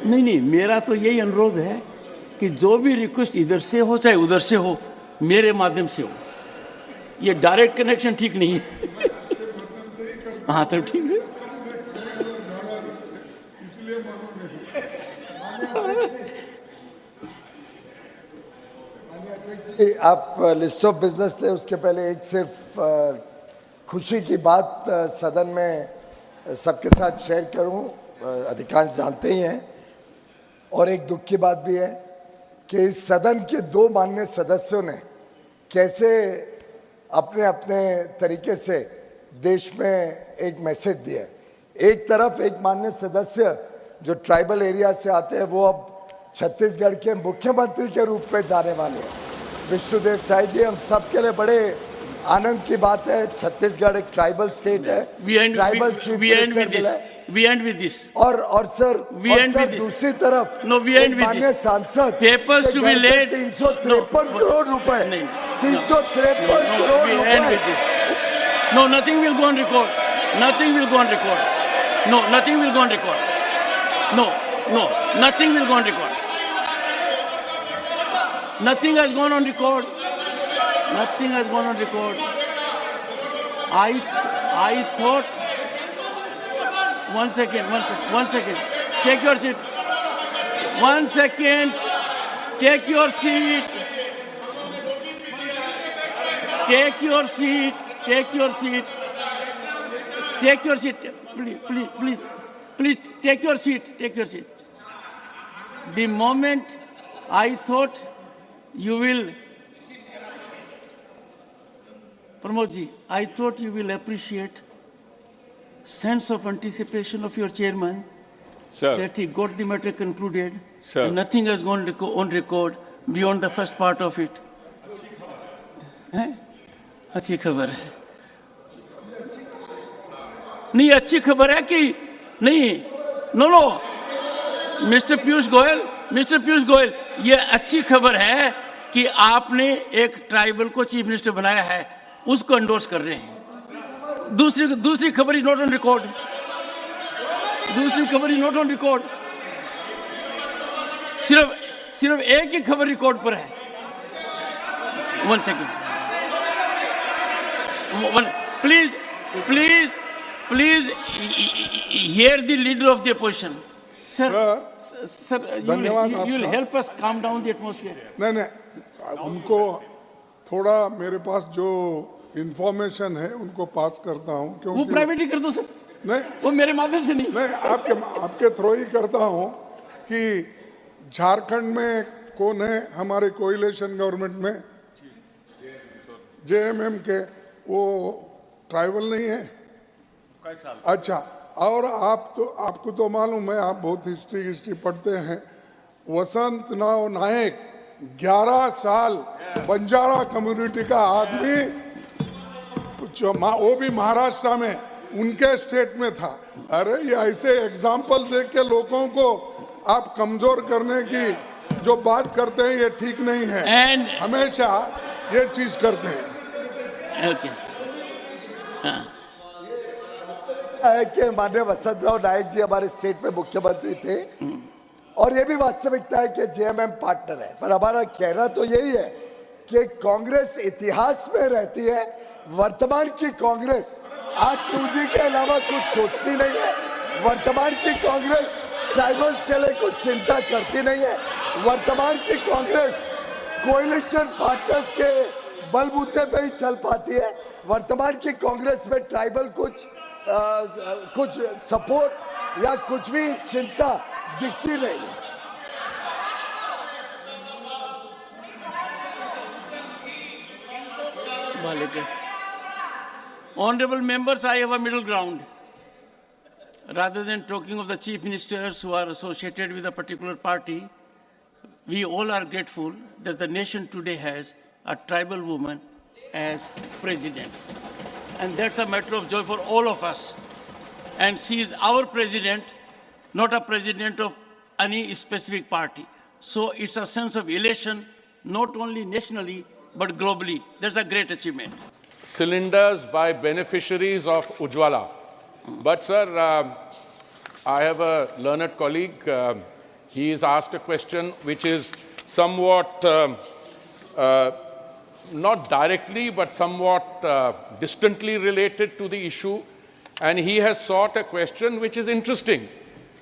नहीं नहीं, मेरा तो यही अनुरोध है कि जो भी रिक्वेस्ट इधर से हो चाहे उधर से हो, मेरे माध्यम से हो। ये डायरेक्ट कनेक्शन ठीक नहीं है। हाँ तो ठीक है। आप लिस्ट ऑफ बिजनेस थे, उसके पहले एक सिर्फ खुशी की बात सदन में सबके साथ शेयर करूं। अधिकांश जानते ही हैं, और एक दुख की बात भी है कि इस सदन के दो माननीय सदस्यों ने कैसे अपने अपने तरीके से देश में एक मैसेज दिया है। एक तरफ एक माननीय सदस्य जो ट्राइबल एरिया से आते हैं, वो अब छत्तीसगढ़ के मुख्यमंत्री के रूप में जाने वाले हैं। विष्णुदेव साई जी, हम सबके लिए बड़े आनंद की बात है। छत्तीसगढ़ एक ट्राइबल स्टेट है, ट्राइबल चीफ मिनिस्टर है। We end with this. और सर, दूसरी तरफ माननीय सांसद papers to be laid 353 crore रुपए, 353 करोड़ रुपए। No, nothing will go on record. Nothing will go on record. No, nothing will go on record. No, nothing will go on record. Nothing has gone on record. Nothing has gone on record. I thought. One second. Take your seat. 1 second. Take your seat. Take your seat. Take your seat. Take your seat. Please take your seat. Take your seat. The moment I thought you will, Pramod ji, I thought you will appreciate sense of anticipation of your chairman, Sir. that he got the matter concluded. Sir. And nothing has gone on record beyond the first part of it. अच्छी खबर है। नहीं, अच्छी खबर है कि नहीं? No, mister Piyush Goyal, ये अच्छी खबर है कि आपने एक ट्राइबल को चीफ मिनिस्टर बनाया है, उसको एंडोर्स कर रहे हैं। दूसरी खबर ही नॉट ऑन रिकॉर्ड। सिर्फ एक ही खबर रिकॉर्ड पर है। 1 second. Please hear the leader of the opposition. Sir, धन्यवाद। you will help us calm down the atmosphere. नहीं, उनको थोड़ा मेरे पास जो इंफॉर्मेशन है उनको पास करता हूं, क्योंकि वो प्राइवेटली कर दो सर। नहीं, वो मेरे माध्यम से नहीं, आपके थ्रू ही करता हूं कि झारखंड में कौन है हमारे कोएलिशन गवर्नमेंट में? जेएमएम के, वो ट्राइबल नहीं है? अच्छा, और आपको तो मालूम है, आप बहुत हिस्ट्री पढ़ते हैं। वसंत नायक 11 साल बंजारा कम्युनिटी का आदमी, वो भी महाराष्ट्र में, उनके स्टेट में था। अरे ये ऐसे एग्जाम्पल देख के लोगों को आप कमजोर करने की जो बात करते हैं, ये ठीक नहीं है। हमेशा ये चीज करते हैं। ओके। है कि माननीय वसंतराव नायक जी हमारे स्टेट में मुख्यमंत्री थे, और ये भी वास्तविकता है कि जेएमएम पार्टनर है। पर हमारा कहना तो यही है कि कांग्रेस इतिहास में रहती है, वर्तमान की कांग्रेस आज 2G के अलावा कुछ सोचती नहीं है। वर्तमान की कांग्रेस ट्राइबल्स के लिए कुछ चिंता करती नहीं है। वर्तमान की कांग्रेस कोएलिशन पार्टनर्स के बलबूते पे ही चल पाती है। वर्तमान की कांग्रेस में ट्राइबल कुछ सपोर्ट या कुछ भी चिंता दिखती नहीं है। Honorable members, I have a middle ground. Rather than talking of the chief ministers who are associated with a particular party, we all are grateful that the nation today has a tribal woman as president. And that's a matter of joy for all of us. And she is our president, not a president of any specific party. So it's a sense of elation, not only nationally, but globally. That's a great achievement. Cylinders by beneficiaries of Ujjwala. But sir, I have a learned colleague. He has asked a question which is somewhat, not directly, but somewhat distantly related to the issue. And he has sought a question which is interesting.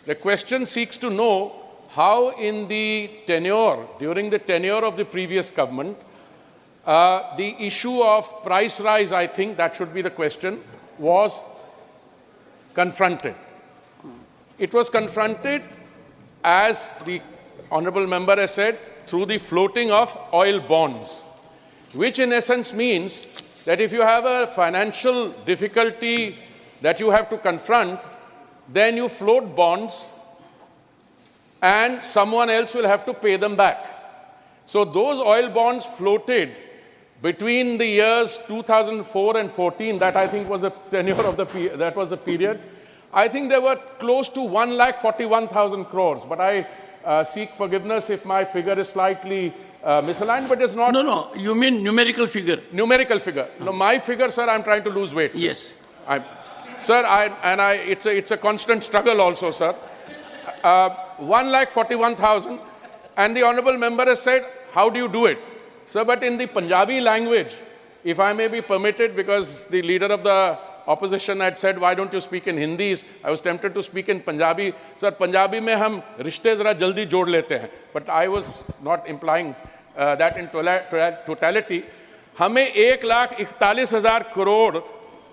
The question seeks to know how in the tenure, during the tenure of the previous government, the issue of price rise, I think that should be the question, was confronted. It was confronted, as the honorable member has said, through the floating of oil bonds, which in essence means that if you have a financial difficulty that you have to confront, then you float bonds and someone else will have to pay them back. So those oil bonds floated between the years 2004 and 14, that I think was the tenure of that was the period. I think there were close to 1,41,000 crores, but I seek forgiveness if my figure is slightly misaligned, but it's not. No, you mean numerical figure. Numerical figure. No, my figure, sir, I'm trying to lose weight. Sir. Yes. It's a constant struggle also, sir. 1,41,000, and the honorable member has said, how do you do it? Sir, but in the Punjabi language, if I may be permitted, because the leader of the opposition had said, why don't you speak in Hindi? I was tempted to speak in Punjabi. Sir, Punjabi mein hum rishte zara jaldi jod lete hain. But I was not implying that in totality. हमें 1,41,000 करोड़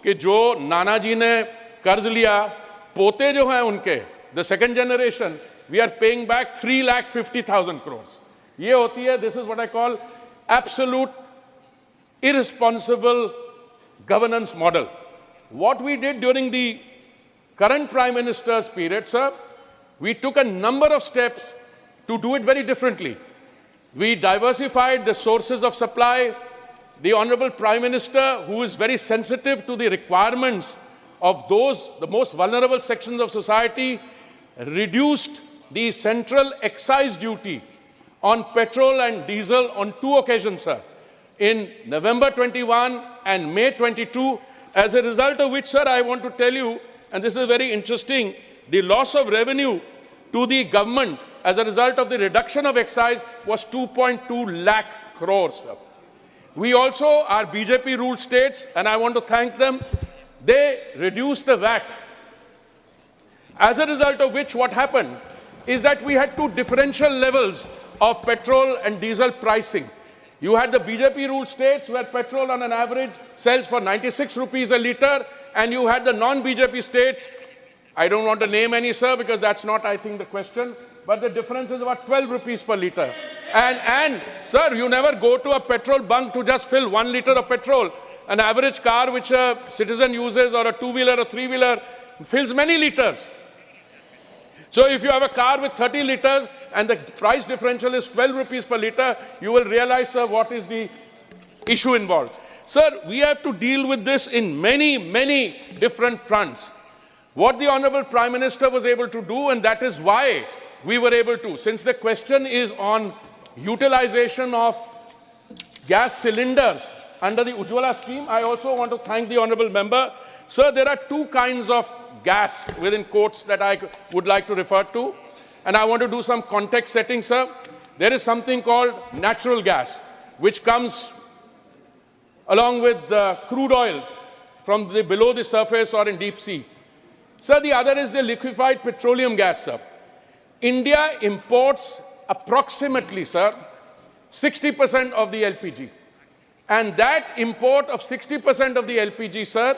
के जो नाना जी ने कर्ज लिया, पोते जो हैं उनके, the second generation, we are paying back 3,50,000 crores. ये होती है, this is what I call absolute irresponsible governance model. What we did during the current Prime Minister's period, sir, we took a number of steps to do it very differently. We diversified the sources of supply. The Honorable Prime Minister, who is very sensitive to the requirements of the most vulnerable sections of society, reduced the central excise duty on petrol and diesel on 2 occasions, sir, in November 21 and May 22, as a result of which, sir, I want to tell you, and this is very interesting, the loss of revenue to the government as a result of the reduction of excise was 2.2 lakh crores. Sir. We also, our BJP-ruled states, and I want to thank them, they reduced the VAT. As a result of which, what happened is that we had 2 differential levels of petrol and diesel pricing. You had the BJP-ruled states where petrol on an average sells for 96 rupees a litre, and you had the non-BJP states, I don't want to name any, sir, because that's not, I think, the question, but the difference is about 12 rupees per litre. And sir, you never go to a petrol bunk to just fill 1 litre of petrol. An average car which a citizen uses, or a 2-wheeler or 3-wheeler, fills many litres. So if you have a car with 30 litres and the price differential is 12 rupees per litre, you will realize, sir, what is the issue involved. Sir, we have to deal with this in many, many different fronts. What the Honorable Prime Minister was able to do, and that is why we were able to, since the question is on utilization of gas cylinders under the Ujjwala scheme, I also want to thank the Honorable Member. Sir, there are 2 kinds of gas, within quotes, that I would like to refer to. And I want to do some context setting, sir. There is something called natural gas, which comes along with the crude oil from below the surface or in deep sea. Sir, the other is the liquefied petroleum gas, sir. India imports approximately, sir, 60% of the LPG. And that import of 60% of the LPG, sir,